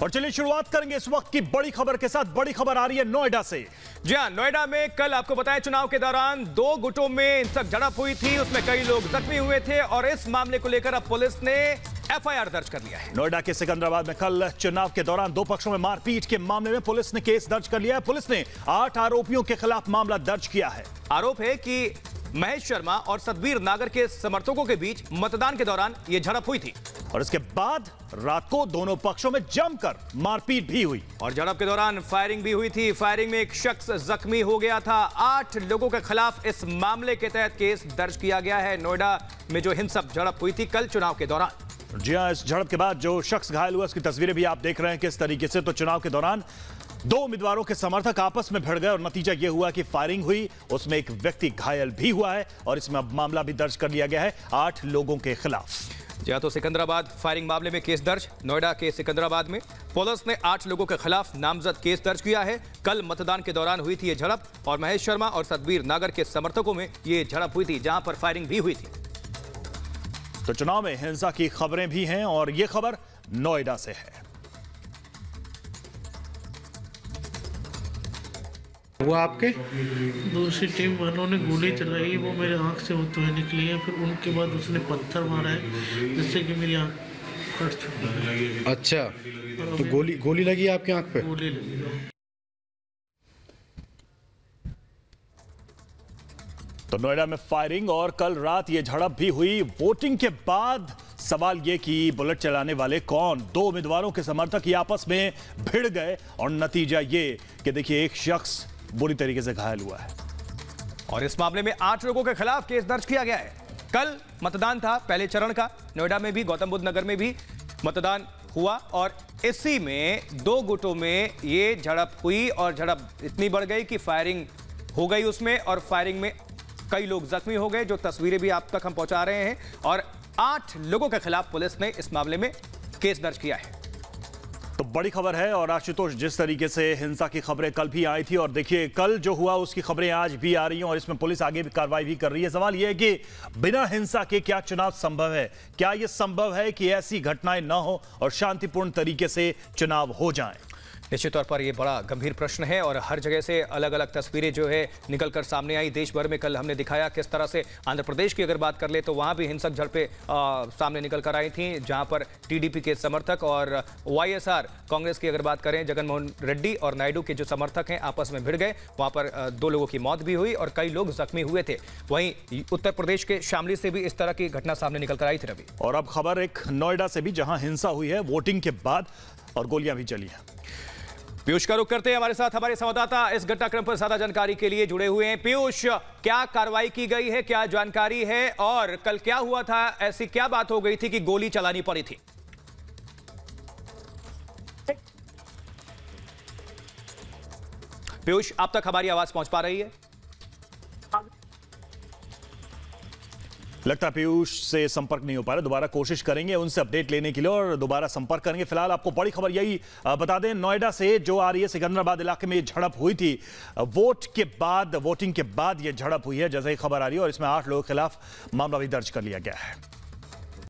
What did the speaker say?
और चलिए शुरुआत करेंगे इस वक्त की बड़ी खबर के साथ। बड़ी खबर आ रही है नोएडा से। जी हां, नोएडा में कल आपको बताया चुनाव के दौरान दो गुटों में हिंसक झड़प हुई थी, उसमें कई लोग जख्मी हुए थे और इस मामले को लेकर अब पुलिस ने एफआईआर दर्ज कर लिया है। नोएडा के सिकंदराबाद में कल चुनाव के दौरान दो पक्षों में मारपीट के मामले में पुलिस ने केस दर्ज कर लिया है। पुलिस ने 8 आरोपियों के खिलाफ मामला दर्ज किया है। आरोप है कि महेश शर्मा और सतबीर नागर के समर्थकों के बीच मतदान के दौरान यह झड़प हुई थी और इसके बाद रात को दोनों पक्षों में जमकर मारपीट भी हुई और झड़प के दौरान फायरिंग भी हुई थी। फायरिंग में एक शख्स जख्मी हो गया था। 8 लोगों के खिलाफ इस मामले के तहत केस दर्ज किया गया है। नोएडा में जो हिंसक झड़प हुई थी कल चुनाव के दौरान। जी हां, इस झड़प के बाद जो शख्स घायल हुआ उसकी तस्वीरें भी आप देख रहे हैं किस तरीके से। तो चुनाव के दौरान दो उम्मीदवारों के समर्थक आपस में भिड़ गए और नतीजा यह हुआ कि फायरिंग हुई, उसमें एक व्यक्ति घायल भी हुआ है और इसमें अब मामला भी दर्ज कर लिया गया है 8 लोगों के खिलाफ। जी हां, तो सिकंदराबाद फायरिंग मामले में केस दर्ज। नोएडा के सिकंदराबाद में पुलिस ने 8 लोगों के खिलाफ नामजद केस दर्ज किया है। कल मतदान के दौरान हुई थी यह झड़प और महेश शर्मा और सतबीर नागर के समर्थकों में यह झड़प हुई थी, जहां पर फायरिंग भी हुई थी। तो चुनाव में हिंसा की खबरें भी हैं और यह खबर नोएडा से है। वो आपके दूसरी टीम वालों ने गोली चलाई, वो मेरे आंख से होते हुए निकली है। फिर उनके बाद उसने पत्थर मारा है जिससे कि मेरी आंख कट चुकी है। अच्छा, तो गोली लगी आपकी आंख पे? गोली लगी है। तो नोएडा में फायरिंग और कल रात ये झड़प भी हुई। वोटिंग के बाद सवाल ये कि बुलेट चलाने वाले कौन? दो उम्मीदवारों के समर्थक ही आपस में भिड़ गए और नतीजा ये कि देखिए एक शख्स बुरी तरीके से घायल हुआ है और इस मामले में 8 लोगों के खिलाफ केस दर्ज किया गया है। कल मतदान था पहले चरण का। नोएडा में भी, गौतम बुद्ध नगर में भी मतदान हुआ और इसी में दो गुटों में ये झड़प हुई और झड़प इतनी बढ़ गई कि फायरिंग हो गई उसमें और फायरिंग में कई लोग जख्मी हो गए, जो तस्वीरें भी आप तक हम पहुंचा रहे हैं। और 8 लोगों के खिलाफ पुलिस ने इस मामले में केस दर्ज किया है। तो बड़ी खबर है। और आशुतोष, जिस तरीके से हिंसा की खबरें कल भी आई थी और देखिए कल जो हुआ उसकी खबरें आज भी आ रही हैं और इसमें पुलिस आगे भी कार्रवाई भी कर रही है। सवाल यह है कि बिना हिंसा के क्या चुनाव संभव है? क्या यह संभव है कि ऐसी घटनाएं न हो और शांतिपूर्ण तरीके से चुनाव हो जाएं? निश्चित तौर पर यह बड़ा गंभीर प्रश्न है और हर जगह से अलग अलग तस्वीरें जो है निकलकर सामने आई। देश भर में कल हमने दिखाया किस तरह से आंध्र प्रदेश की अगर बात कर ले तो वहां भी हिंसक झड़पें सामने निकलकर आई थी, जहां पर टीडीपी के समर्थक और वाईएसआर कांग्रेस की अगर बात करें, जगनमोहन रेड्डी और नायडू के जो समर्थक हैं आपस में भिड़ गए। वहां पर 2 लोगों की मौत भी हुई और कई लोग जख्मी हुए थे। वहीं उत्तर प्रदेश के शामली से भी इस तरह की घटना सामने निकलकर आई थी। रवि, और अब खबर एक नोएडा से भी, जहां हिंसा हुई है वोटिंग के बाद और गोलियां भी चली हैं। पीयूष का रुख करते हैं हमारे साथ हमारे संवाददाता इस घटनाक्रम पर ज्यादा जानकारी के लिए जुड़े हुए हैं। पीयूष, क्या कार्रवाई की गई है, क्या जानकारी है और कल क्या हुआ था? ऐसी क्या बात हो गई थी कि गोली चलानी पड़ी थी? पीयूष, आप तक हमारी आवाज पहुंच पा रही है? लगता है पीयूष से संपर्क नहीं हो पा रहा। दोबारा कोशिश करेंगे उनसे अपडेट लेने के लिए और दोबारा संपर्क करेंगे। फिलहाल आपको बड़ी खबर यही बता दें, नोएडा से जो आ रही है, सिकंदराबाद इलाके में झड़प हुई थी। वोटिंग के बाद यह झड़प हुई है, जैसे ही खबर आ रही है और इसमें 8 लोगों के खिलाफ मामला भी दर्ज कर लिया गया है।